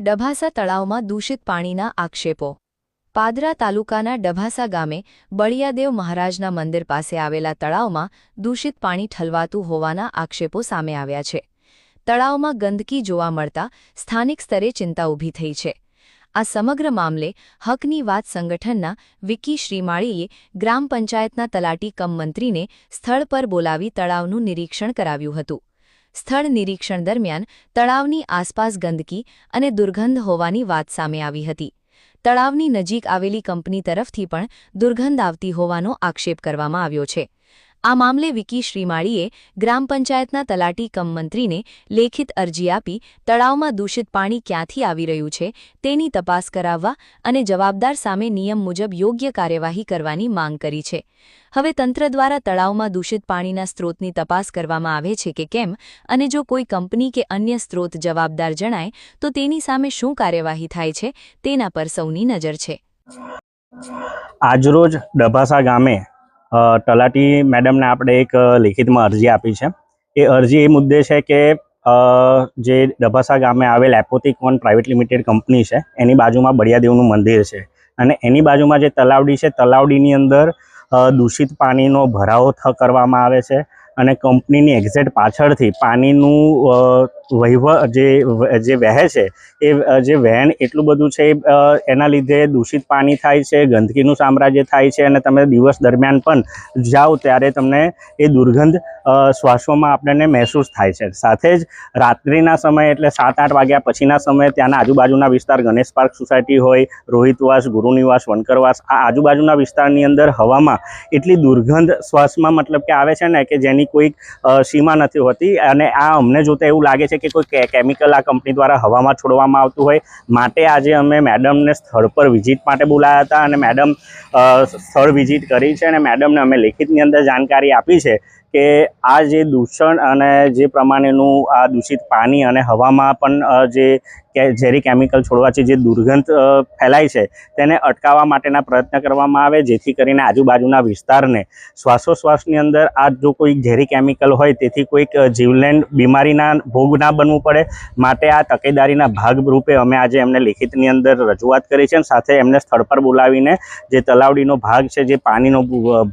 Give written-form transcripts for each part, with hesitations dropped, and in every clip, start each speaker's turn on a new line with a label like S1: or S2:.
S1: ડભાસા તળાવમાં દૂષિત પાણીના આક્ષેપો। પાદરા તાલુકાના ડભાસા ગામે બળિયાદેવ મહારાજના મંદિર પાસે આવેલા તળાવમાં દૂષિત પાણી ઠલવાતું હોવાના આક્ષેપો સામે આવ્યા છે। તળાવમાં ગંદકી જોવા મળતા સ્થાનિક સ્તરે ચિંતા ઊભી થઈ છે। આ સમગ્ર મામલે હકની વાત સંગઠનના વિકી શ્રીમાળીએ ગ્રામ પંચાયતના તલાટી કમ મંત્રીને સ્થળ પર બોલાવી તળાવનું નિરીક્ષણ કરાવ્યું હતું। સ્થળ નિરીક્ષણ દરમિયાન તળાવની આસપાસ ગંદકી અને દુર્ગંધ હોવાની વાત સામે આવી હતી। તળાવની નજીક આવેલી કંપની તરફથી પણ દુર્ગંધ આવતી હોવાનો આક્ષેપ કરવામાં આવ્યો છે। આ મામલે વિકી શ્રીમાળીએ ગ્રામ પંચાયતના તલાટી કમ મંત્રીને લેખિત અરજી આપી તળાવમાં દૂષિત પાણી ક્યાંથી આવી રહ્યું છે તેની તપાસ કરાવવા અને જવાબદાર સામે નિયમ મુજબ યોગ્ય કાર્યવાહી કરવાની માંગ કરી છે। હવે તંત્ર દ્વારા તળાવમાં દૂષિત પાણીના સ્ત્રોતની તપાસ કરવામાં આવે છે કે કેમ અને જો કોઈ કંપની કે અન્ય સ્ત્રોત જવાબદાર જણાય તો તેની સામે શું કાર્યવાહી થાય છે તેના પર સૌની નજર છે।
S2: આજરોજ ડભાસા ગામે તલાટી મેડમને આપણે એક લેખિતમાં અરજી આપી છે। એ અરજી એ મુદ્દે છે કે જે ડભાસા ગામે આવેલ એપોથિકોન પ્રાઇવેટ લિમિટેડ કંપની છે એની બાજુમાં બળિયાદેવનું મંદિર છે અને એની બાજુમાં જે તલાવડી છે તલાવડીની અંદર દૂષિત પાણીનો ભરાવો કરવામાં આવે છે અને કંપનીની એક્ઝેક્ટ પાછળથી પાણીનું જે વહે છે એ જે વહેણ એટલું બધું છે એના લીધે દૂષિત પાણી થાય છે, ગંદકીનું સામ્રાજ્ય થાય છે અને તમે દિવસ દરમિયાન પણ જાઓ ત્યારે તમને એ દુર્ગંધ શ્વાસોમાં આપણને મહેસૂસ થાય છે। સાથે જ રાત્રિના સમયે એટલે 7-8 વાગ્યા પછીના સમયે ત્યાંના આજુબાજુના વિસ્તાર ગણેશ પાર્ક સોસાયટી હોય, રોહિતવાસ, ગુરુનિવાસ, વનકરવાસ, આ આજુબાજુના વિસ્તારની અંદર હવામાં એટલી દુર્ગંધ શ્વાસમાં મતલબ કે આવે છે ને કે જેની કોઈ સીમા નથી હોતી અને આ અમને જોતા એવું લાગે છે કે કોઈ કેમિકલ આ કંપની દ્વારા હવામાં છોડવામાં આવતું હોય। માટે આજે અમે મેડમને સ્થળ પર વિઝિટ માટે બોલાયા હતા અને મેડમ સ્થળ વિઝિટ કરી છે અને મેડમને અમે લેખિતની અંદર જાણકારી આપી છે કે આ જે દૂષણ અને જે પ્રમાણેનું આ દૂષિત પાણી અને હવામાં પણ જે ઝેરી કેમિકલ છોડવાથી જે દુર્ગંધ ફેલાય છે તેને અટકાવવા માટેના પ્રયત્ન કરવામાં આવે જેથી કરીને આજુબાજુના વિસ્તારને શ્વાસોશ્વાસની અંદર આ જો કોઈ ઝેરી કેમિકલ હોય તેથી કોઈક જીવલેણ બીમારીના ભોગ ના બનવું પડે। માટે આ તકેદારીના ભાગરૂપે અમે આજે એમને લેખિતની અંદર રજૂઆત કરી છે અને સાથે એમને સ્થળ પર બોલાવીને જે તલાવડીનો ભાગ છે જે પાણીનો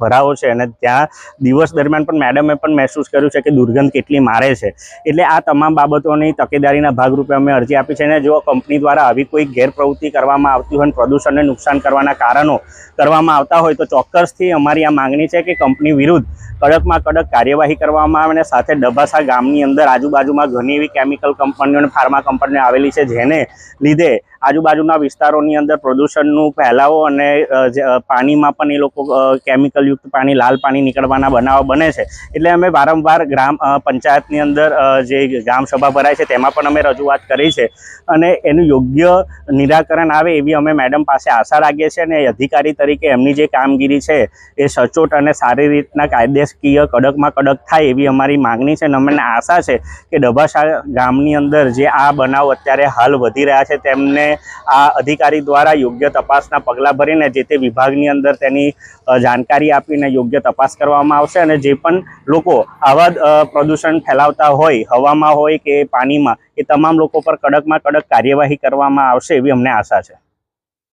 S2: ભરાવો છે અને ત્યાં દિવસ દરમિયાન પણ મેડમે પણ મહેસૂસ કર્યું છે કે દુર્ગંધ કેટલી મારે છે। એટલે આ તમામ બાબતોની તકેદારીના ભાગરૂપે અમે અરજી આપી છે અને જો કંપની દ્વારા આવી કોઈ ગેરપ્રવૃત્તિ કરવામાં આવતી હોય અને પ્રદૂષણને નુકસાન કરવાના કારણો કરવામાં આવતા હોય તો ચોક્કસથી અમારી આ માંગણી છે કે કંપની વિરુદ્ધ કડકમાં કડક કાર્યવાહી કરવામાં આવે અને સાથે ડભાસા ગામની અંદર આજુબાજુમાં ઘણી એવી કેમિકલ કંપનીઓ અને ફાર્મા કંપનીઓ આવેલી છે જેને લીધે આજુબાજુના વિસ્તારોની અંદર પ્રદૂષણનું ફેલાવો અને પાણીમાં પણ એ લોકો કેમિકલયુક્ત પાણી લાલ પાણી નીકળવાના બનાવો બને છે। એટલે અમે વારંવાર ગ્રામ પંચાયતની અંદર જે ગ્રામ સભા ભરાય છે તેમાં પણ અમે રજૂઆત કરી છે અને એનું યોગ્ય નિરાકરણ આવે એવી અમે મેડમ પાસે આશા રાખીએ છીએ અને અધિકારી તરીકે એમની જે કામગીરી છે એ સચોટ અને સારી રીતના કાયદેશકીય કડકમાં કડક થાય એવી અમારી માગણી છે અને અમને આશા છે કે ડભાસા ગામની અંદર જે આ બનાવ અત્યારે હાલ વધી રહ્યા છે તેમને આ અધિકારી દ્વારા યોગ્ય તપાસના પગલાં ભરીને જે તે વિભાગની અંદર તેની જાણકારી આપીને યોગ્ય તપાસ કરવામાં આવશે અને જે પણ લોકો આવા પ્રદૂષણ ફેલાવતા હોય હવામાં હોય કે પાણીમાં એ તમામ લોકો પર કડકમાં કડક કાર્યવાહી કરવામાં આવશે એવી અમને આશા છે।